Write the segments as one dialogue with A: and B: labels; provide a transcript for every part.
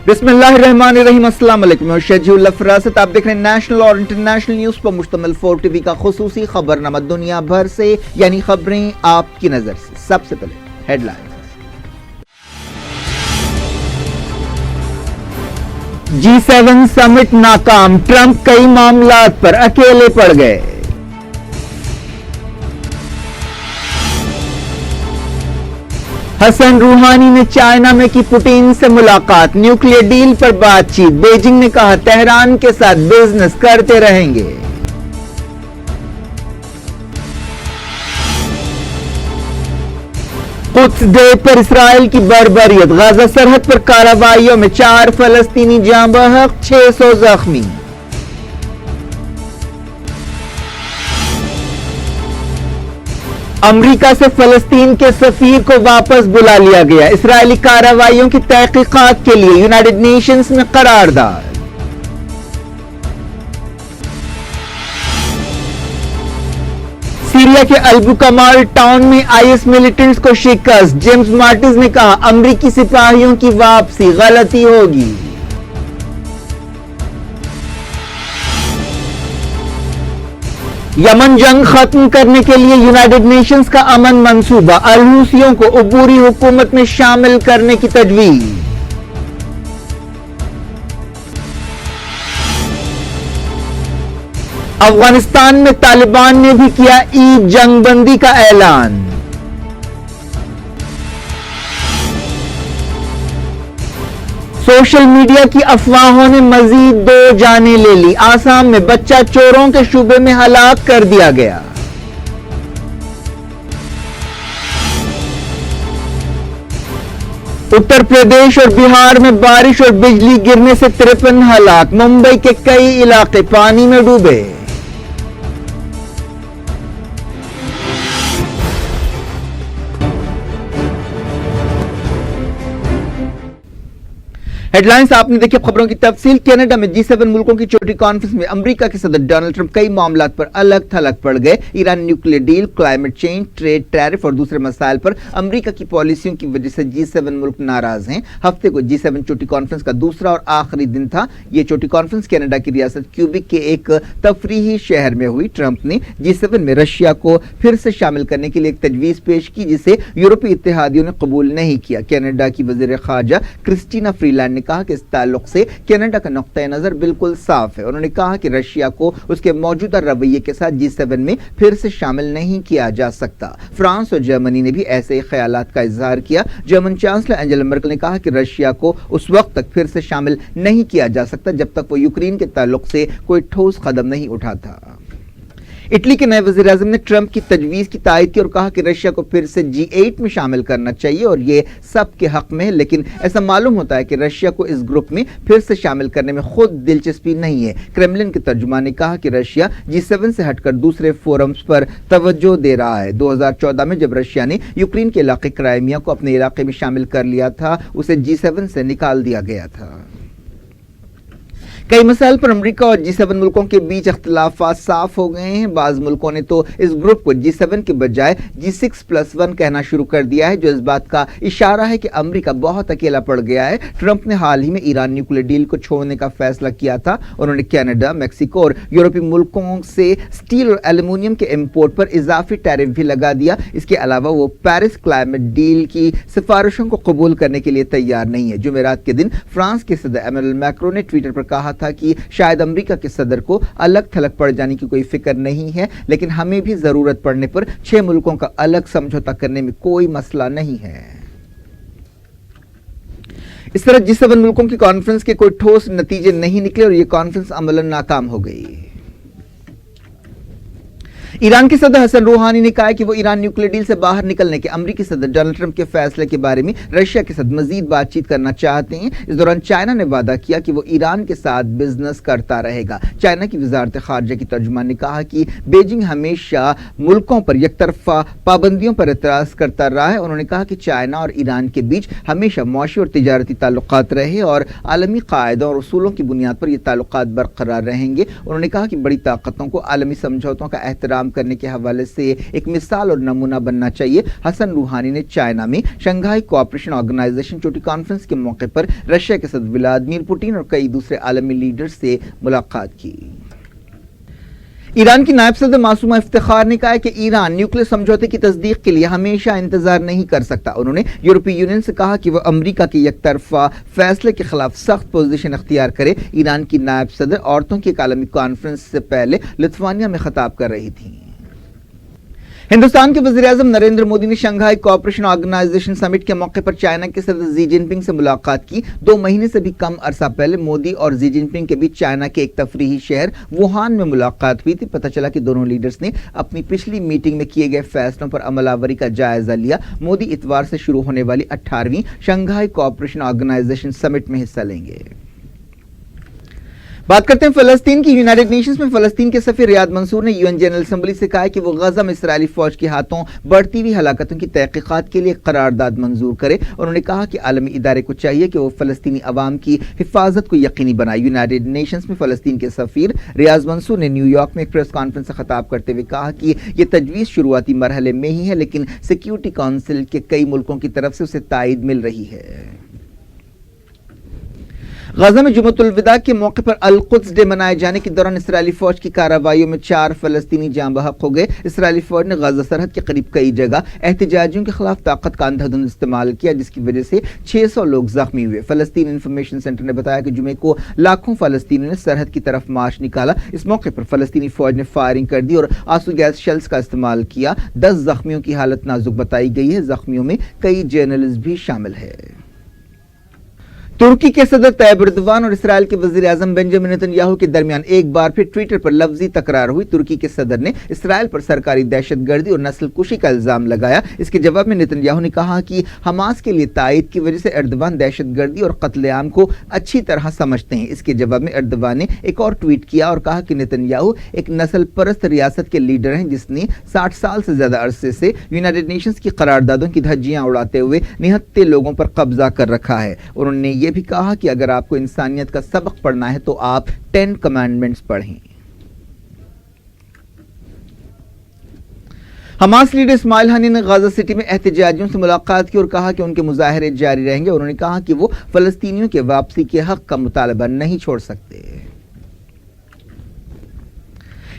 A: بسم اللہ الرحمن الرحیم، السلام علیکم، میں شجیع فراست، آپ دیکھ رہے ہیں نیشنل اور انٹرنیشنل نیوز پر مشتمل 4 ٹی وی کا خصوصی خبرنامہ دنیا بھر سے، یعنی خبریں آپ کی نظر سے۔ سب سے پہلے ہیڈ لائن۔ G7 سمٹ ناکام، ٹرمپ کئی معاملات پر اکیلے پڑ گئے۔ حسن روحانی نے چائنا میں کی پوٹین سے ملاقات، نیوکلیئر ڈیل پر بات چیت، بیجنگ نے کہا تہران کے ساتھ بزنس کرتے رہیں گے۔ قدس ڈے پر اسرائیل کی بربریت، غزہ سرحد پر کارروائیوں میں 4 فلسطینی جاں بحق، 600 زخمی۔ امریکہ سے فلسطین کے سفیر کو واپس بلا لیا گیا، اسرائیلی کارروائیوں کی تحقیقات کے لیے یونائیٹڈ نیشنز میں قرارداد۔ سیریا کے البوکمال ٹاؤن میں IS ملیٹنٹس کو شکست، جیمز مارٹز نے کہا امریکی سپاہیوں کی واپسی غلطی ہوگی۔ یمن جنگ ختم کرنے کے لیے یونائیٹڈ نیشنز کا امن منصوبہ، الحوثیوں کو عبوری حکومت میں شامل کرنے کی تجویز۔ افغانستان میں طالبان نے بھی کیا عید جنگ بندی کا اعلان۔ سوشل میڈیا کی افواہوں نے مزید 2 جانیں لے لی، آسام میں بچہ چوروں کے شبے میں ہلاک کر دیا گیا۔ اتر پردیش اور بہار میں بارش اور بجلی گرنے سے 53 ہلاک، ممبئی کے کئی علاقے پانی میں ڈوبے۔ ہیڈ لائنز آپ نے دیکھی، خبروں کی تفصیل۔ کینیڈا میں G7 ملکوں کی چھوٹی کانفرنس میں امریکہ کے صدر ڈونلڈ ٹرمپ کئی معاملات پر الگ تھلگ پڑ گئے۔ Iran nuclear deal, climate change, trade, tariff اور دوسرے مسائل پر امریکہ کی پالیسیوں کی وجہ سے G7 ملک ناراض ہیں۔ ہفتے کو G7 چھوٹی کانفرنس کا دوسرا اور آخری دن تھا۔ یہ چھوٹی کانفرنس کینیڈا کی ریاست کیوبیک کے ایک تفریحی شہر میں ہوئی۔ ٹرمپ نے G7 میں رشیا کو پھر سے شامل کرنے کے لیے ایک تجویز پیش کی جسے یورپی اتحادیوں نے قبول نہیں کیا۔ کینیڈا کی وزیر خارجہ کرسٹینا فریلینڈ نے کہا کہ اس تعلق سے کینیڈا کا نقطہ نظر بالکل صاف ہے۔ انہوں نے کہا کہ رشیا کو اس کے موجودہ رویے کے ساتھ G7 میں پھر سے شامل نہیں کیا جا سکتا۔ فرانس اور جرمنی نے بھی ایسے ہی خیالات کا اظہار کیا۔ جرمن چانسلر اینجلا مرکل نے کہا کہ رشیا کو اس وقت تک پھر سے شامل نہیں کیا جا سکتا جب تک وہ یوکرین کے تعلق سے کوئی ٹھوس قدم نہیں اٹھاتا۔ اٹلی کے نئے وزیر اعظم نے ٹرمپ کی تجویز کی تائید کی اور کہا کہ رشیا کو پھر سے G8 میں شامل کرنا چاہیے اور یہ سب کے حق میں ہے، لیکن ایسا معلوم ہوتا ہے کہ رشیا کو اس گروپ میں پھر سے شامل کرنے میں خود دلچسپی نہیں ہے۔ کرملن کے ترجمان نے کہا کہ رشیا G7 سے ہٹ کر دوسرے فورمز پر توجہ دے رہا ہے۔ 2014 میں جب رشیا نے یوکرین کے علاقے کرائمیا کو اپنے علاقے میں شامل کر لیا تھا، اسے G7 سے نکال دیا گیا تھا۔ کئی مسائل پر امریکہ اور G7 ملکوں کے بیچ اختلافات صاف ہو گئے ہیں۔ بعض ملکوں نے تو اس گروپ کو G7 کے بجائے G6+1 کہنا شروع کر دیا ہے، جو اس بات کا اشارہ ہے کہ امریکہ بہت اکیلا پڑ گیا ہے۔ ٹرمپ نے حال ہی میں ایران نیوکلیئر ڈیل کو چھوڑنے کا فیصلہ کیا تھا۔ انہوں نے کینیڈا، میکسیکو اور یورپی ملکوں سے اسٹیل اور ایلومینیم کے امپورٹ پر اضافی ٹیرف بھی لگا دیا۔ اس کے علاوہ وہ پیرس کلائمیٹ ڈیل کی سفارشوں کو قبول کرنے کے لیے تیار نہیں ہے۔ جمعرات کے دن فرانس کے صدر ایمانوئل میکرون نے ٹویٹر پر کہا تھا کہ شاید امریکہ کے صدر کو الگ تھلگ پڑ جانے کی کوئی فکر نہیں ہے، لیکن ہمیں بھی ضرورت پڑنے پر 6 ملکوں کا الگ سمجھوتا کرنے میں کوئی مسئلہ نہیں ہے۔ اس طرح G7 ملکوں کی کانفرنس کے کوئی ٹھوس نتیجے نہیں نکلے اور یہ کانفرنس عملاً ناکام ہو گئی۔ ایران کے صدر حسن روحانی نے کہا کہ وہ ایران نیوکلیئر ڈیل سے باہر نکلنے کے امریکی صدر ڈونلڈ ٹرمپ کے فیصلے کے بارے میں رشیا کے ساتھ مزید بات چیت کرنا چاہتے ہیں۔ اس دوران چائنا نے وعدہ کیا کہ وہ ایران کے ساتھ بزنس کرتا رہے گا۔ چائنا کی وزارت خارجہ کی ترجمان نے کہا کہ بیجنگ ہمیشہ ملکوں پر یک طرفہ پابندیوں پر اعتراض کرتا رہا ہے۔ انہوں نے کہا کہ چائنا اور ایران کے بیچ ہمیشہ معاشی اور تجارتی تعلقات رہے اور عالمی قاعدوں اور اصولوں کی بنیاد پر یہ تعلقات برقرار رہیں گے۔ انہوں نے کہا کہ بڑی طاقتوں کو عالمی سمجھوتوں کا احترام काम करने के हवाले से एक मिसाल और नमूना बनना चाहिए। हसन रूहानी ने चाइना में शंघाई कोऑपरेशन ऑर्गेनाइजेशन चोटी कॉन्फ्रेंस के मौके पर रशिया के सदर व्लादिमीर पुतिन और कई दूसरे आलमी लीडर से मुलाकात की। ईरान की नायब सदर मासूमा इफ्तिखार ने कहा है कि ईरान न्यूक्लियर समझौते की तस्दीक के लिए हमेशा इंतजार नहीं कर सकता। उन्होंने यूरोपीय यूनियन से कहा कि वह अमेरिका के एकतरफा फैसले के खिलाफ सख्त पोजीशन अख्तियार करे। ईरान की नायब सदर औरतों की एक आलमी कॉन्फ्रेंस से पहले लिथुआनिया में खिताब कर रही थी। हिंदुस्तान के वज़ीर-ए-आज़म नरेंद्र मोदी ने शंघाई कोऑपरेशन ऑर्गेनाइजेशन समिट के मौके पर चाइना के सदर जी जिनपिंग से मुलाकात की। 2 महीने से भी कम अरसा पहले मोदी और जी जिनपिंग के बीच चाइना के एक तफरीही शहर वुहान में मुलाकात हुई थी। पता चला कि दोनों लीडर्स ने अपनी पिछली मीटिंग में किए गए फैसलों पर अमलावरी का जायजा लिया। मोदी इतवार से शुरू होने वाली 18वीं शंघाई कोऑपरेशन ऑर्गेनाइजेशन समिट में हिस्सा लेंगे। बात करते हैं फलस्तीन की। यूनाइटेड नेशंस में फलस्तीन के सफीर रियाद मंसूर ने यूएन जनरल असेंबली से कहा है कि वो गजा में इस्राएली फौज के हाथों बढ़ती हुई हलाकतों की तहकीकात के लिए करारदाद मंजूर करे। उन्होंने कहा कि आलमी इदारे को चाहिए कि वो फलस्तीनी अवाम की हिफाजत को यकीनी बनाए। यूनाइटेड नेशंस में फलस्तीन के सफीर रियाद मंसूर ने न्यूयॉर्क में एक प्रेस कॉन्फ्रेंस से खिताब करते हुए कहा कि ये तजवीज़ शुरुआती मरहले में ही है, लेकिन सिक्योरिटी काउंसिल के कई मुल्कों की तरफ से उसे तायद मिल रही है। गजा में जुमतुल विदा के मौके पर अल कुद्स डे मनाए जाने के दौरान इसराइली फौज की कार्रवाइयों में 4 फलस्तीनी जाँ बहक हो गए। इसराइली फौज ने गजा सरहद के करीब कई जगह एहतजाजियों के खिलाफ ताकत का अंधाधुंध इस्तेमाल किया, जिसकी वजह से 600 लोग जख्मी हुए। फलस्तीन इंफॉर्मेशन सेंटर ने बताया कि जुमे को लाखों फलस्तीनियों ने सरहद की तरफ मार्च निकाला। इस मौके पर फलस्तीनी फौज ने फायरिंग कर दी और आंसू गैस शेल्स का इस्तेमाल किया। 10 जख्मियों की हालत नाजुक बताई गई है। जख्मियों में कई जर्नलिस्ट भी शामिल है। तुर्की के सदर तैयब एर्दोगान और इसराइल के वज़ीर-ए-आज़म बेंजामिन नेतन्याहू के दरमियान एक बार फिर ट्विटर पर लफ्जी तकरार हुई। तुर्की के सदर ने इसराइल पर सरकारी दहशतगर्दी और नस्ल कुशी का इल्जाम लगाया। इसके जवाब में नेतन्याहू ने कहा कि हमास के लिए तायद की वजह से एर्दोगान दहशतगर्दी और कत्लेआम को अच्छी तरह समझते हैं। इसके जवाब में एर्दोगान ने एक और ट्वीट किया और कहा कि नेतन्याहू एक नस्ल परस्त रियासत के लीडर हैं जिसने 60 साल से ज्यादा अरसे से यूनाइटेड नेशंस की करारदादों की धज्जियां उड़ाते हुए निहत्ते लोगों पर कब्जा कर रखा है। उन्होंने ये भी कहा कि अगर आपको इंसानियत का सबक पढ़ना है तो आप 10 कमांडमेंट्स पढ़ें। हमास लीडर इस्माइल हानी ने गाजा सिटी में एहतजाजियों से मुलाकात की और कहा कि उनके मुजाहरे जारी रहेंगे। उन्होंने कहा कि वो फलस्तीनियों के वापसी के हक का मुतालबा नहीं छोड़ सकते।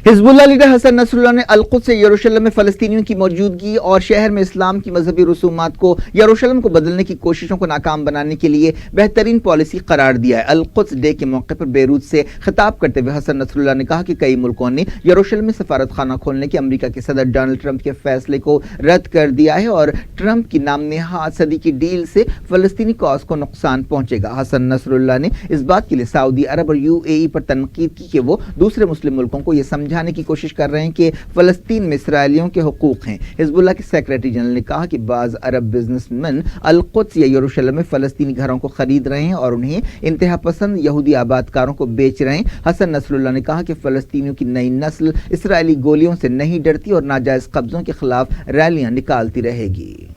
A: हिजबुल्लाह लीडर हसन नसरुल्लाह ने अल कुद्स से यरूशलेम में फलस्तीनियों की मौजूदगी और शहर में इस्लाम की मजहबी रसूमात को यरूशलेम को बदलने की कोशिशों को नाकाम बनाने के लिए बेहतरीन पॉलिसी करार दिया है। अल कुद्स डे के मौके पर बेरूत से खिताब करते हुए हसन नसरुल्लाह ने कहा कि कई मुल्कों ने यरूशलेम में सफारत खाना खोलने के अमेरिका के सदर डोनाल्ड ट्रंप के फैसले को रद्द कर दिया है और ट्रंप की नामनेहाद सदी की डील से फलस्तीनी कॉज को नुकसान पहुंचेगा। हसन नसरुल्लाह ने इस बात के लिए सऊदी अरब और यूएई पर तनकीद की कि वो दूसरे मुस्लिम मुल्कों को यह समझाने की कोशिश कर रहे हैं कि फलस्तीन में इसराइलियों के हुकूक हैं। हिजबुल्लाह के सेक्रेटरी जनरल ने कहा कि बाज अरब बिजनेसमैन अल कुद्स या यरूशलेम में फलस्तीनी घरों को खरीद रहे हैं और उन्हें इंतहा पसंद यहूदी आबादकारों को बेच रहे हैं। हसन नसरुल्लाह ने कहा कि फलस्तीनियों की नई नस्ल इसराइली गोलियों से नहीं डरती और नाजायज कब्जों के खिलाफ रैलियां निकालती रहेगी।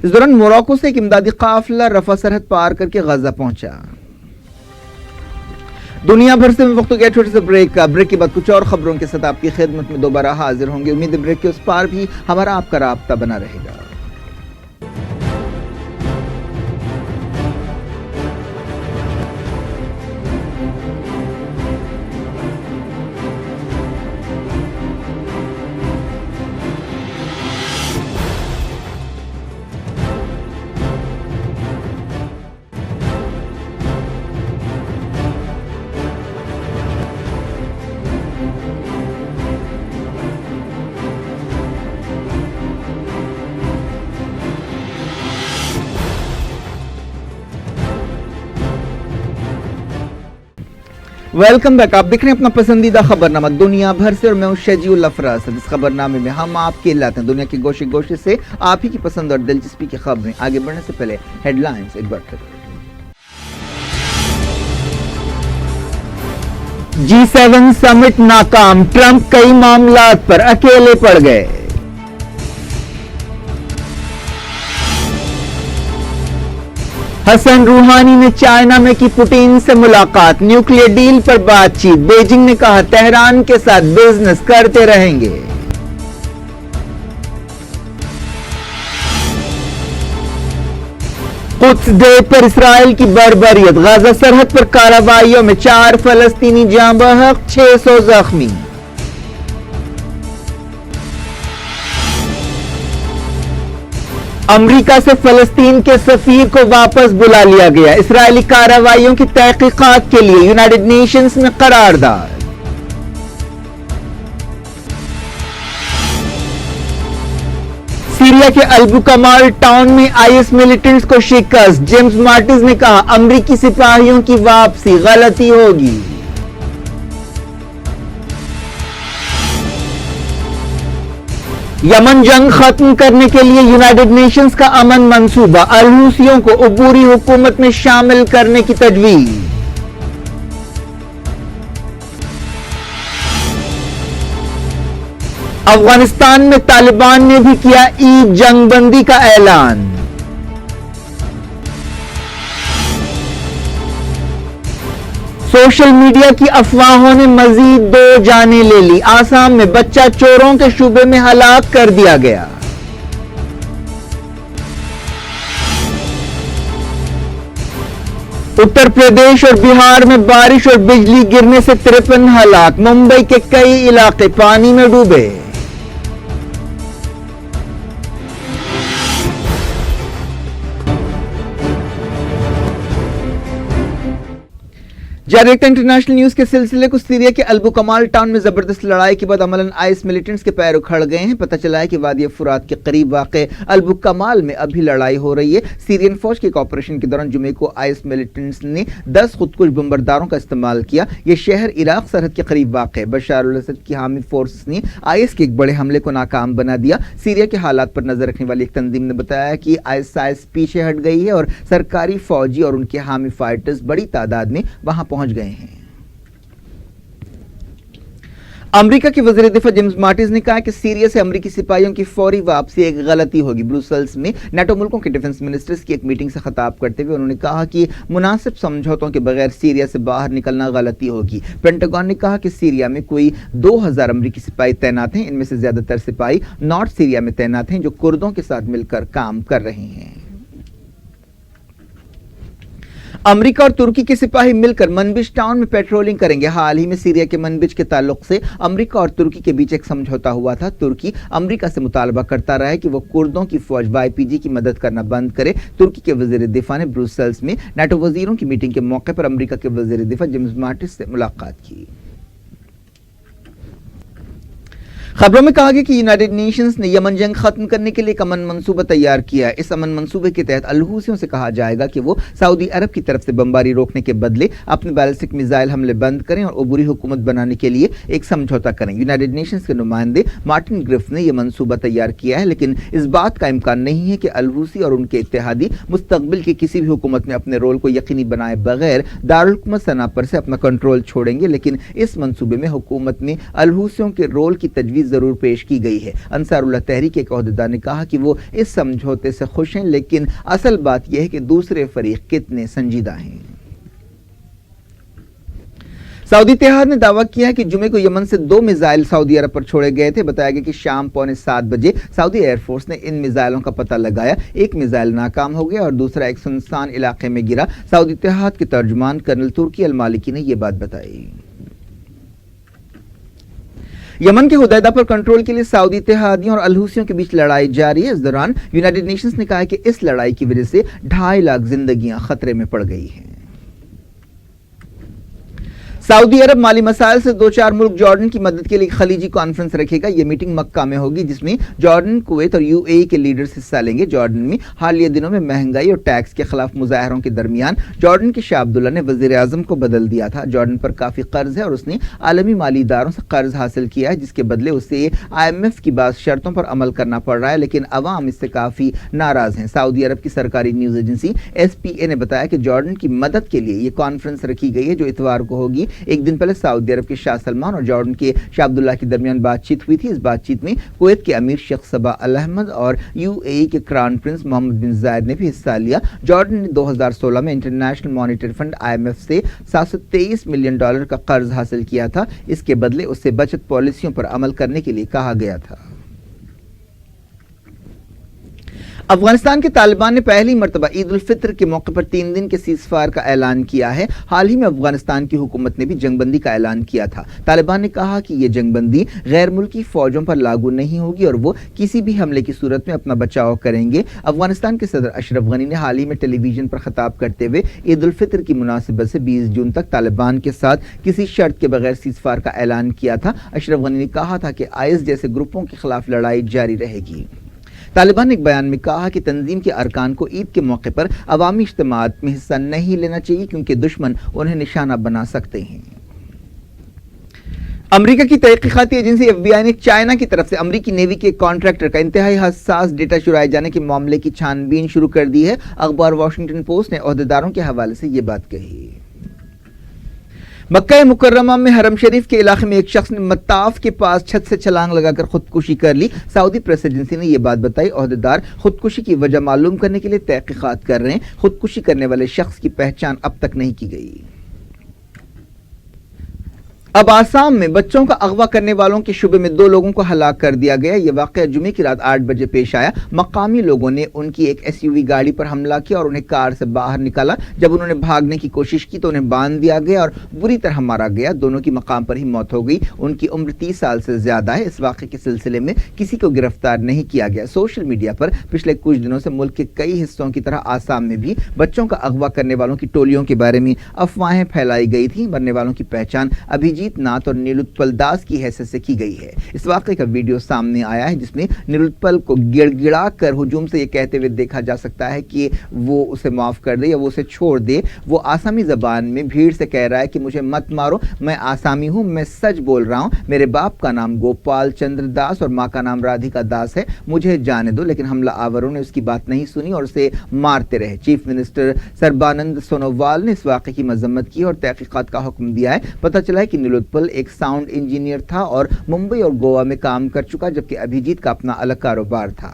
A: इस दौरान मोरक्को से एक इमदादी काफिला रफा सरहद पार करके गजा पहुंचा। दुनिया भर से वक्त हो गया छोटे से ब्रेक का। ब्रेक के बाद कुछ और खबरों के साथ आपकी खिदमत में दोबारा हाजिर होंगे। उम्मीद है ब्रेक के उस पार भी हमारा आपका राब्ता बना रहेगा। Welcome back. आप देख रहे हैं अपना पसंदीदा खबरनामा दुनिया भर से और मैं हूं शजीउल अफराज। इस खबरनामे में हम आपके लाते हैं दुनिया के गोशे गोशे से आप ही की पसंद और दिलचस्पी की खबरें। आगे बढ़ने से पहले हेडलाइंस एक बार फिर। G7 समिट नाकाम, ट्रंप कई मामलात पर अकेले पड़ गए। हसन रूहानी ने चाइना में की पुतिन से मुलाकात, न्यूक्लियर डील पर बातचीत। बीजिंग ने कहा तेहरान के साथ बिजनेस करते रहेंगे। कुद्स डे पर इसराइल की बर्बरियत, गाजा सरहद पर कार्रवाइयों में 4 फलस्तीनी जाँ बहक, 600 जख्मी। अमेरिका से फलस्तीन के सफीर को वापस बुला लिया गया, इसराइली कार्रवाइयों की तहकीकात के लिए यूनाइटेड नेशंस में करारदाद। सीरिया के अल-बुकमाल टाउन में आईएस मिलिटेंट्स को शिकस्त, जेम्स मार्टिस ने कहा अमेरिकी सिपाहियों की वापसी गलती होगी। यमन जंग खत्म करने के लिए यूनाइटेड नेशंस का अमन मंसूबा, अल-हूसियों को अबूरी हुकूमत में शामिल करने की तजवीज। अफगानिस्तान में तालिबान ने भी किया ईद जंगबंदी का ऐलान। सोशल मीडिया की अफवाहों ने मजीद 2 जानें ले ली, आसाम में बच्चा चोरों के शुबे में हलाक कर दिया गया। उत्तर प्रदेश और बिहार में बारिश और बिजली गिरने से 53 हलाक, मुंबई के कई इलाके पानी में डूबे। डायरेक्ट इंटरनेशनल न्यूज के सिलसिले को सीरिया के अल-बुकमाल टाउन में जबरदस्त लड़ाई के बाद अमलन आईएस मिलिटेंट्स के पैर उखड़ गए हैं। पता चला है कि वादी फुरात के करीब वाक़े अल-बुकमाल में अभी लड़ाई हो रही है। सीरियन फौज के एक ऑपरेशन के दौरान जुमे को आईएस मिलिटेंट्स ने 10 खुदकुश बम्बरदारों का इस्तेमाल किया। यह शहर इराक सरहद के करीब वाक़ है। बशार अल-असद की हामी फोर्सेस ने आईएस के एक बड़े हमले को नाकाम बना दिया। सीरिया के हालात पर नजर रखने वाली एक तंजीम ने बताया कि आईएस पीछे हट गई है और सरकारी फौजी और उनके हामी फाइटर्स बड़ी तादाद में वहां पहुंच गए हैं। अमेरिका के वज़ीर दिफा जेम्स मार्टिस ने कहा कि सीरिया से अमेरिकी सिपाहियों की फौरी वापसी एक गलती होगी। ब्रुसेल्स में नाटो मुल्कों के डिफेंस मिनिस्टर्स की एक मीटिंग से खिताब करते हुए उन्होंने कहा कि मुनासिब समझौतों के बगैर सीरिया से बाहर निकलना गलती होगी। पेंटागन ने कहा कि सीरिया में कोई 2000 अमेरिकी सिपाही तैनात हैं। इनमें से ज्यादातर सिपाही नॉर्थ सीरिया में तैनात हैं जो कुर्दों के साथ मिलकर काम कर रहे हैं। अमेरिका और तुर्की के सिपाही मिलकर मनबिज टाउन में पेट्रोलिंग करेंगे। हाल ही में सीरिया के मनबिज के ताल्लुक से अमेरिका और तुर्की के बीच एक समझौता हुआ था। तुर्की अमेरिका से मुतालबा करता रहा है कि वो कुर्दों की फौज वाईपीजी की मदद करना बंद करे। तुर्की के वजीर दिफा ने ब्रुसेल्स में नाटो वजीरों की मीटिंग के मौके पर अमेरिका के वजीर दिफा जेम्स मार्टिस से मुलाकात की। खबरों में कहा गया कि यूनाइटेड नेशंस ने यमन जंग खत्म करने के लिए एक अमन मंसूबा तैयार किया है। इस अमन मंसूबे के तहत अल-हूसियों से कहा जाएगा कि वो सऊदी अरब की तरफ से बमबारी रोकने के बदले अपने बैलिस्टिक मिसाइल हमले बंद करें और अबूरी हुकूमत बनाने के लिए एक समझौता करें। यूनाइटेड नेशंस के नुमाइंदे मार्टिन ग्रिफ्थ ने यह मंसूबा तैयार किया है, लेकिन इस बात का इम्कान नहीं है कि अल-हूसी और उनके इत्तेहादी मुस्तकबिल की किसी भी हुकूमत में अपने रोल को यकीनी बनाए बगैर दारुल हुकूमत सना पर से अपना कंट्रोल छोड़ेंगे। लेकिन इस मंसूबे में हुकूमत में अल-हूसियों के रोल की तजवीज़ जरूर पेश की गई है। अंसारुल्लाह तहरीक के एक ओहदेदार ने कहा कि वो इस समझौते से खुश हैं, लेकिन असल बात यह है कि दूसरे फरीक कितने संजीदा हैं। सऊदी इत्तेहाद ने दावा किया है कि जुमे को यमन से 2 मिसाइल सऊदी अरब पर छोड़े गए थे। बताया गया कि शाम 6:45 बजे सऊदी एयरफोर्स ने इन मिसाइलों का पता लगाया। एक मिसाइल नाकाम हो गया और दूसरा एक सुनसान इलाके में गिरा। सऊदी इत्तेहाद के तर्जुमान कर्नल तुर्की अल मालिकी ने यह बात बताई। यमन के हुदैदा पर कंट्रोल के लिए सऊदी इत्तेहादियों और अल-हूसियों के बीच लड़ाई जारी है। इस दौरान यूनाइटेड नेशंस ने कहा है कि इस लड़ाई की वजह से 2.5 लाख जिंदगियां खतरे में पड़ गई हैं। सऊदी अरब माली मसाइल से 2-4 मुल्क जॉर्डन की मदद के लिए खलीजी कॉन्फ्रेंस रखेगा। यह मीटिंग मक्का में होगी, जिसमें जॉर्डन, कुवैत और यूएई के लीडर्स हिस्सा लेंगे। जॉर्डन में हालिया दिनों में महंगाई और टैक्स के खिलाफ मुजाहरों के दरमियान जॉर्डन के शाह अब्दुल्ला ने वजीर आजम को बदल दिया था। जॉर्डन पर काफी कर्ज है और उसने आलमी माली इदारों से कर्ज हासिल किया है, जिसके बदले उसे IMF की बात शर्तों पर अमल करना पड़ रहा है, लेकिन अवाम इससे काफी नाराज हैं। सऊदी अरब की सरकारी न्यूज एजेंसी SPA ने बताया कि जॉर्डन की मदद के लिए यह कॉन्फ्रेंस रखी गई है, जो इतवार को होगी। एक दिन पहले सऊदी अरब के शाह सलमान और जॉर्डन के शाह अब्दुल्ला के दरमियान बातचीत हुई थी। इस बातचीत में कुवैत के अमीर शेख सबा अल अहमद और यूएई के क्राउन प्रिंस मोहम्मद बिन जायद ने भी हिस्सा लिया। जॉर्डन ने 2016 में इंटरनेशनल मॉनेटरी फंड IMF से $723 मिलियन का कर्ज हासिल किया था। इसके बदले उससे बचत पॉलिसियों पर अमल करने के लिए कहा गया था। अफगानिस्तान के तालिबान ने पहली मर्तबा ईद उल फित्र के मौके पर 3 दिन के सीज़फायर का ऐलान किया है। हाल ही में अफगानिस्तान की हुकूमत ने भी जंगबंदी का ऐलान किया था। तालिबान ने कहा कि यह जंगबंदी गैर मुल्की फौजों पर लागू नहीं होगी और वो किसी भी हमले की सूरत में अपना बचाव करेंगे। अफगानिस्तान के सदर अशरफ गनी ने हाल ही में टेलीविजन पर खिताब करते हुए ईद उल फित्र की मुनासिबत से 20 जून तक तालिबान के साथ किसी शर्त के बगैर सीज़फायर का ऐलान किया था। अशरफ गनी ने कहा था कि IS जैसे ग्रुपों के खिलाफ लड़ाई जारी रहेगी। तालिबान ने एक बयान में कहा कि तंजीम के अरकान को ईद के मौके पर अवामी इज्तिमात में हिस्सा नहीं लेना चाहिए क्योंकि दुश्मन उन्हें निशाना बना सकते हैं। अमेरिका की तहकीकाती एजेंसी FBI ने चाइना की तरफ से अमेरिकी नेवी के कॉन्ट्रैक्टर का इंतहाई हसास डेटा चुराए जाने के मामले की छानबीन शुरू कर दी है। अखबार वॉशिंगटन पोस्ट ने ओहदेदारों के हवाले से ये बात कही। मक्का मुकर्रमा में हरम शरीफ के इलाके में एक शख्स ने मताफ के पास छत से छलांग लगाकर खुदकुशी कर ली। सऊदी प्रेस एजेंसी ने यह बात बताई। ओहदेदार खुदकुशी की वजह मालूम करने के लिए तहकीकात कर रहे हैं। खुदकुशी करने वाले शख्स की पहचान अब तक नहीं की गई। अब आसाम में बच्चों का अगवा करने वालों के शुबे में 2 लोगों को हलाक कर दिया गया। यह वाकया जुमे की रात 8 बजे पेश आया। मकामी लोगों ने उनकी एक SUV गाड़ी पर हमला किया और उन्हें कार से बाहर निकाला। जब उन्होंने भागने की कोशिश की तो उन्हें बांध दिया गया और बुरी तरह मारा गया। दोनों की मकाम पर ही मौत हो गई। उनकी उम्र 30 साल से ज्यादा है। इस वाकये के सिलसिले में किसी को गिरफ्तार नहीं किया गया। सोशल मीडिया पर पिछले कुछ दिनों से मुल्क के कई हिस्सों की तरह आसाम में भी बच्चों का अगवा करने वालों की टोलियों के बारे में अफवाहें फैलाई गई थी। मरने वालों की पहचान अभिजीत नाथ और नीलुत्पल दास की हैसियत से की गई है। इस वाकये का वीडियो सामने आया है जिसमें नीलुत्पल को गिड़गिड़ा कर हुजूम से ये कहते हुए देखा जा सकता है कि वो उसे माफ कर दे या वो उसे छोड़ दे। वो आसामी जबान में भीड़ से कह रहा है कि मुझे मत मारो, मैं आसामी हूँ, मैं सच बोल रहा हूँ। मेरे बाप का नाम गोपाल चंद्र दास और माँ का नाम राधिका दास है, मुझे जाने दो। लेकिन हमला आवरों ने उसकी बात नहीं सुनी और उसे मारते रहे। चीफ मिनिस्टर सर्बानंद सोनोवाल ने इस वाकये की मजम्मत की और तहकीकात का हुक्म दिया है। पता चला है कि नीलुत्पल एक साउंड इंजीनियर था और मुंबई और गोवा में काम कर चुका, जबकि अभिजीत का अपना अलग कारोबार था।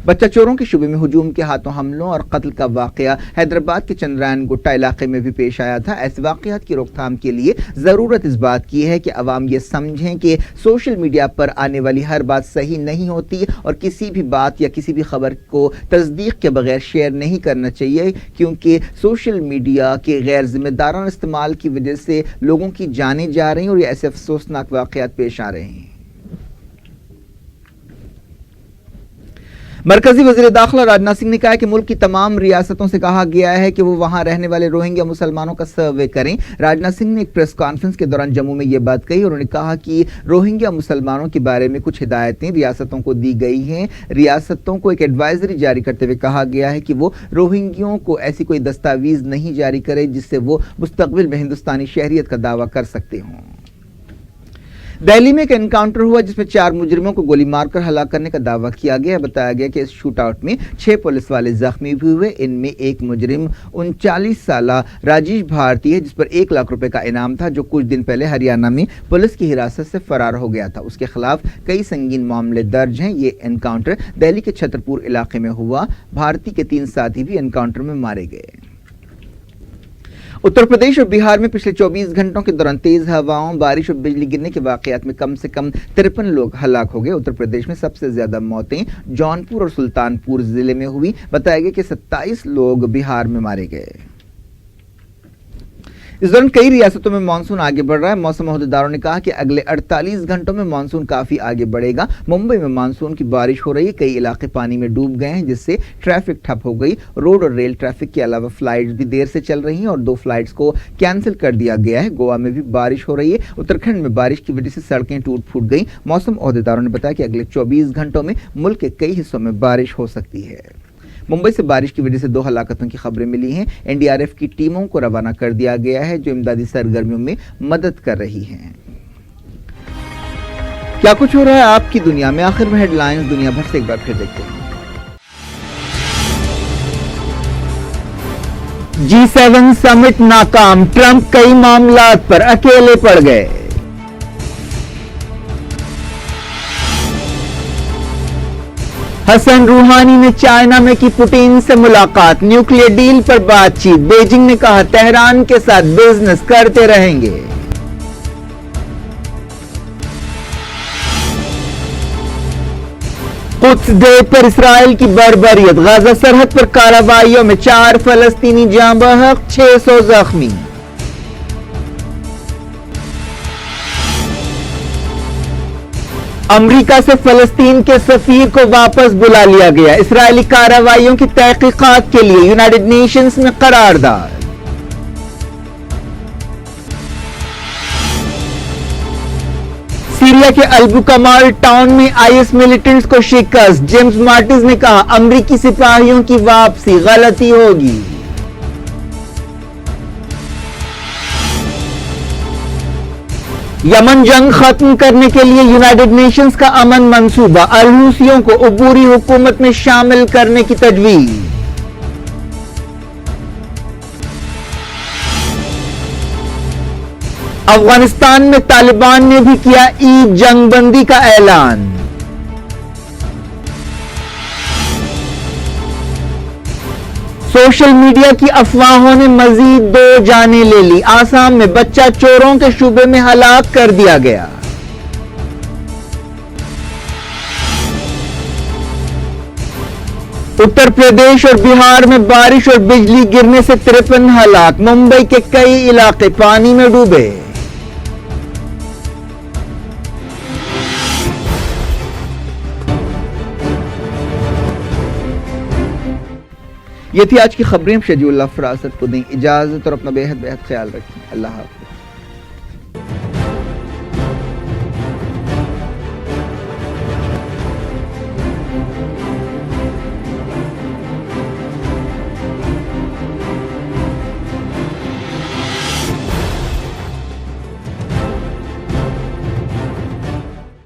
A: बच्चा चोरों के शुबे में हुजूम के हाथों हमलों और कत्ल का वाकया हैदराबाद के चंद्रायन गुट्टा इलाके में भी पेश आया था। ऐसे वाकयात की रोकथाम के लिए जरूरत इस बात की है कि अवाम ये समझें कि सोशल मीडिया पर आने वाली हर बात सही नहीं होती और किसी भी बात या किसी भी खबर को तस्दीक के बगैर शेयर नहीं करना चाहिए, क्योंकि सोशल मीडिया के गैर जिम्मेदाराना इस्तेमाल की वजह से लोगों की जानें जा रही हैं और ये ऐसे अफसोसनाक वाकयात पेश आ रहे हैं। मरकजी वज़ीर दाखिला राजनाथ सिंह ने कहा कि मुल्क की तमाम रियासतों से कहा गया है कि वो वहां रहने वाले रोहिंग्या मुसलमानों का सर्वे करें। राजनाथ सिंह ने एक प्रेस कॉन्फ्रेंस के दौरान जम्मू में ये बात कही। उन्होंने कहा कि रोहिंग्या मुसलमानों के बारे में कुछ हिदायतें रियासतों को दी गई हैं। रियासतों को एक एडवाइजरी जारी करते हुए कहा गया है कि वो रोहिंग्यों को ऐसी कोई दस्तावीज नहीं जारी करे जिससे वो मुस्तकबिल में हिंदुस्तानी शहरियत का दावा कर सकते हों। दिल्ली में एक एनकाउंटर हुआ जिसमें 4 मुजरिमों को गोली मारकर हलाक करने का दावा किया गया। बताया गया कि इस शूट आउट में 6 पुलिस वाले जख्मी भी हुए। इनमें एक मुजरिम 39 साला राजेश भारती है जिस पर 1 लाख रुपए का इनाम था, जो कुछ दिन पहले हरियाणा में पुलिस की हिरासत से फरार हो गया था। उसके खिलाफ कई संगीन मामले दर्ज हैं। ये एनकाउंटर दिल्ली के छतरपुर इलाके में हुआ। भारती के 3 साथी भी एनकाउंटर में मारे गए। उत्तर प्रदेश और बिहार में पिछले 24 घंटों के दौरान तेज हवाओं, बारिश और बिजली गिरने के वाकयात में कम से कम 53 लोग हलाक हो गए। उत्तर प्रदेश में सबसे ज्यादा मौतें जौनपुर और सुल्तानपुर जिले में हुई। बताया गया कि 27 लोग बिहार में मारे गए। इस दौरान कई रियासतों में मानसून आगे बढ़ रहा है। मौसम ओहदेदारों ने कहा कि अगले 48 घंटों में मानसून काफी आगे बढ़ेगा। मुंबई में मानसून की बारिश हो रही है। कई इलाके पानी में डूब गए हैं जिससे ट्रैफिक ठप हो गई। रोड और रेल ट्रैफिक के अलावा फ्लाइट्स भी देर से चल रही हैं और 2 फ्लाइट्स को कैंसिल कर दिया गया है। गोवा में भी बारिश हो रही है। उत्तराखंड में बारिश की वजह से सड़कें टूट फूट गई। मौसम ओहदेदारों ने बताया कि अगले 24 घंटों में मुल्क के कई हिस्सों में बारिश हो सकती है। मुंबई से बारिश की वजह से 2 हलाकतों की खबरें मिली हैं। एनडीआरएफ की टीमों को रवाना कर दिया गया है जो इमदादी सरगर्मियों में मदद कर रही हैं। क्या कुछ हो रहा है आपकी दुनिया में, आखिर में हेडलाइंस दुनिया भर से एक बार फिर देखते हैं। G7 समिट नाकाम, ट्रंप कई मामलात पर अकेले पड़ गए। हसन रूहानी ने चाइना में की पुतिन से मुलाकात, न्यूक्लियर डील पर बातचीत, बीजिंग ने कहा तेहरान के साथ बिजनेस करते रहेंगे। कुद्स डे पर इसराइल की बर्बरियत, गाजा सरहद पर कार्रवाइयों में 4 फलस्तीनी जाँ बहक, 600 जख्मी। अमेरिका से फलस्तीन के सफीर को वापस बुला लिया गया, इसराइली कार्रवाइयों की तहकीकात के लिए यूनाइटेड नेशंस में करारदाद। सीरिया के अल-बुकमाल टाउन में आईएस मिलिटेंट्स को शिकस्त, जेम्स मार्टिस ने कहा अमेरिकी सिपाहियों की वापसी गलती होगी। यमन जंग खत्म करने के लिए यूनाइटेड नेशंस का अमन मंसूबा, अल-हुसियों को अबूरी हुकूमत में शामिल करने की तजवीज। अफगानिस्तान में तालिबान ने भी किया ईद जंगबंदी का ऐलान। सोशल मीडिया की अफवाहों ने मजीद 2 जानें ले ली, आसाम में बच्चा चोरों के शुबे में हलाक कर दिया गया। उत्तर प्रदेश और बिहार में बारिश और बिजली गिरने से 53 हलाक, मुंबई के कई इलाके पानी में डूबे। ये थी आज की खबरें। शेड्यूल फरासत को दें इजाजत और अपना बेहद ख्याल रखें। अल्लाह हाफ़िज़।